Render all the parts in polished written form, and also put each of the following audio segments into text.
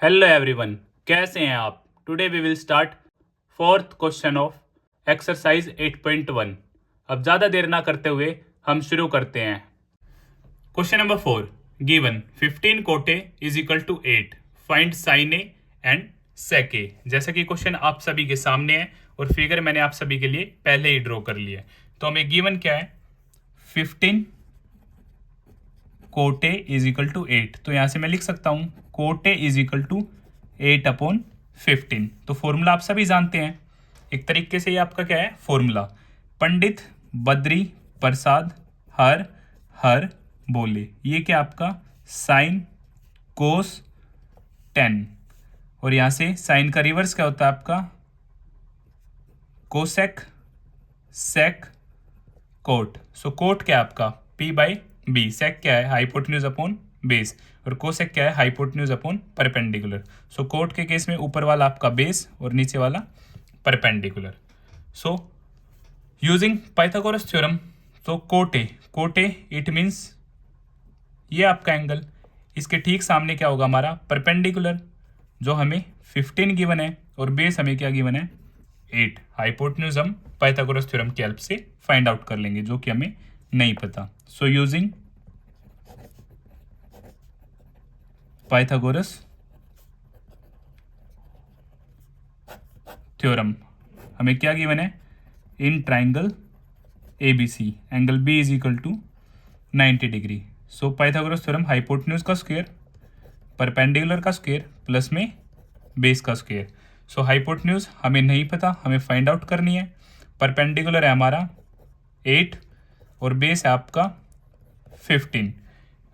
Hello everyone, कैसे हैं आप। Today we will start fourth question of exercise 8.1। अब ज़्यादा देर ना करते हुए हम शुरू करते हैं। Question number 4, given 15 cot A is equal to 8, find sine A and sec A. जैसा कि क्वेश्चन आप सभी के सामने है और फिगर मैंने आप सभी के लिए पहले ही ड्रॉ कर लिया है। तो हमें गिवन क्या है, 15 कोटे इज इक्वल टू 8। तो यहां से मैं लिख सकता हूं कोटे इज इक्वल टू 8/15। तो फॉर्मूला आप सभी जानते हैं। एक तरीके से ये आपका क्या है फॉर्मूला, पंडित बद्री प्रसाद हर हर बोले। ये क्या आपका साइन कोस 10, और यहां से साइन का रिवर्स क्या होता है आपका कोसेक सेक कोट। सो कोट क्या है आपका P/B, सेक क्या है हाइपोटेन्यूज अपॉन बेस, और कोसेक क्या है हाइपोटेन्यूज अपॉन परपेंडिकुलर। सो कोट के केस में ऊपर वाला आपका बेस और नीचे वाला perpendicular. So using Pythagoras theorem, तो कोटे कोटे इट मीन्स ये आपका एंगल, इसके ठीक सामने क्या होगा हमारा परपेंडिकुलर, जो हमें 15 गिवन है और बेस हमें क्या गिवन है 8। हाइपोटेन्यूज हम पाइथागोरस थ्योरम की हेल्प से फाइंड आउट कर लेंगे, जो कि हमें नहीं पता। सो यूजिंग पाइथागोरस थ्योरम हमें क्या गिवन है, in triangle ABC angle B is equal to 90 degree. So Pythagoras theorem hypotenuse का स्क्वायर परपेंडिकुलर का स्क्वायर प्लस में बेस का स्क्वायर। सो हाइपोटेन्यूज हमें नहीं पता, हमें फाइंड आउट करनी है। परपेंडिकुलर है हमारा 8 और बेस है आपका 15।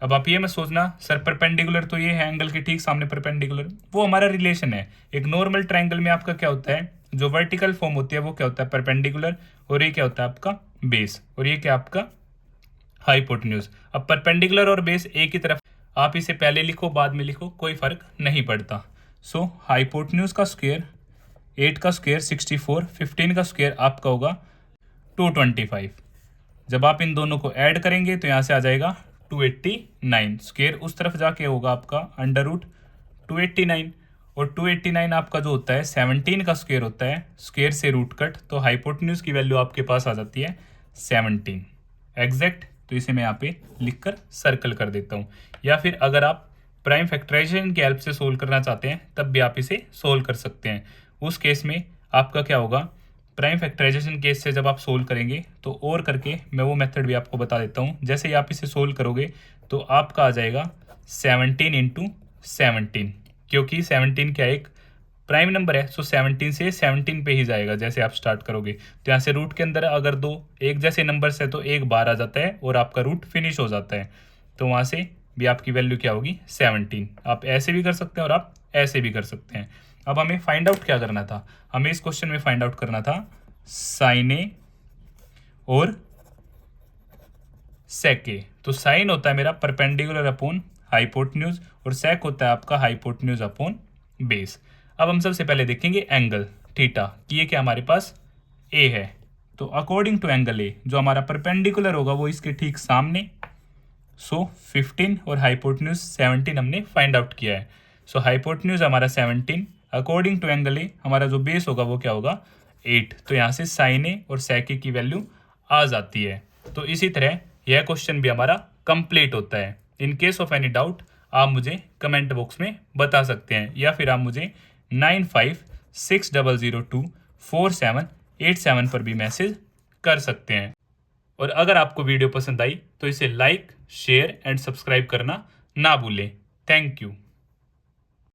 अब आप ये मत सोचना सर परपेंडिकुलर तो ये है एंगल के ठीक सामने परपेंडिकुलर, वो हमारा रिलेशन है। एक नॉर्मल ट्रायंगल में आपका क्या होता है, जो वर्टिकल फॉर्म होती है वो क्या होता है परपेंडिकुलर, और ये क्या होता है आपका बेस, और ये क्या आपका हाइपोटेन्यूज। अब परपेंडिकुलर और बेस एक ही तरफ, आप इसे पहले लिखो बाद में लिखो कोई फर्क नहीं पड़ता। सो हाइपोटेन्यूज का स्क्वायर 8 का स्क्वायर 64, 15 का स्क्वायर आपका होगा 225। जब आप इन दोनों को ऐड करेंगे तो यहाँ से आ जाएगा 289। स्क्वायर उस तरफ जाके होगा आपका अंडर रूट 289, और 289 आपका जो होता है 17 का स्क्वायर होता है, स्क्वायर से रूट कट, तो हाइपोटेन्यूज की वैल्यू आपके पास आ जाती है 17 एग्जैक्ट। तो इसे मैं यहाँ पे लिखकर सर्कल कर देता हूँ। या फिर अगर आप प्राइम फैक्टराइजेशन की हेल्प से सोल्व करना चाहते हैं तब भी आप इसे सोल्व कर सकते हैं। उस केस में आपका क्या होगा, प्राइम फैक्टराइजेशन केस से जब आप सोल्व करेंगे तो और करके मैं वो मेथड भी आपको बता देता हूँ। जैसे ही आप इसे सोल्व करोगे तो आपका आ जाएगा 17 इंटू 17, क्योंकि 17 क्या एक प्राइम नंबर है। सो 17 से 17 पे ही जाएगा जैसे आप स्टार्ट करोगे। तो यहाँ से रूट के अंदर अगर दो एक जैसे नंबर्स है तो एक बार आ जाता है और आपका रूट फिनिश हो जाता है। तो वहाँ से भी आपकी वैल्यू क्या होगी 17। आप ऐसे भी कर सकते हैं और आप ऐसे भी कर सकते हैं। अब हमें फाइंड आउट क्या करना था, हमें इस क्वेश्चन में फाइंड आउट करना था साइन ए और सेक ए। तो साइन होता है मेरा परपेंडिकुलर अपॉन हाइपोटेन्यूज और सेक होता है आपका हाइपोटेन्यूज अपॉन बेस। अब हम सबसे पहले देखेंगे एंगल थीटा कि ये क्या हमारे पास ए है। तो अकॉर्डिंग टू एंगल ए जो हमारा परपेंडिकुलर होगा वो इसके ठीक सामने। सो 15 और हाइपोटेन्यूज 17 हमने फाइंड आउट किया है। सो हाइपोटेन्यूज हमारा 17, अकॉर्डिंग टू एंगल ए हमारा जो बेस होगा वो क्या होगा 8। तो यहाँ से साइन ए और सेक ए की वैल्यू आ जाती है। तो इसी तरह यह क्वेश्चन भी हमारा कंप्लीट होता है। In case of any doubt आप मुझे कमेंट बॉक्स में बता सकते हैं, या फिर आप मुझे 9560024787 पर भी मैसेज कर सकते हैं। और अगर आपको वीडियो पसंद आई तो इसे लाइक शेयर एंड सब्सक्राइब करना ना भूलें। Thank you.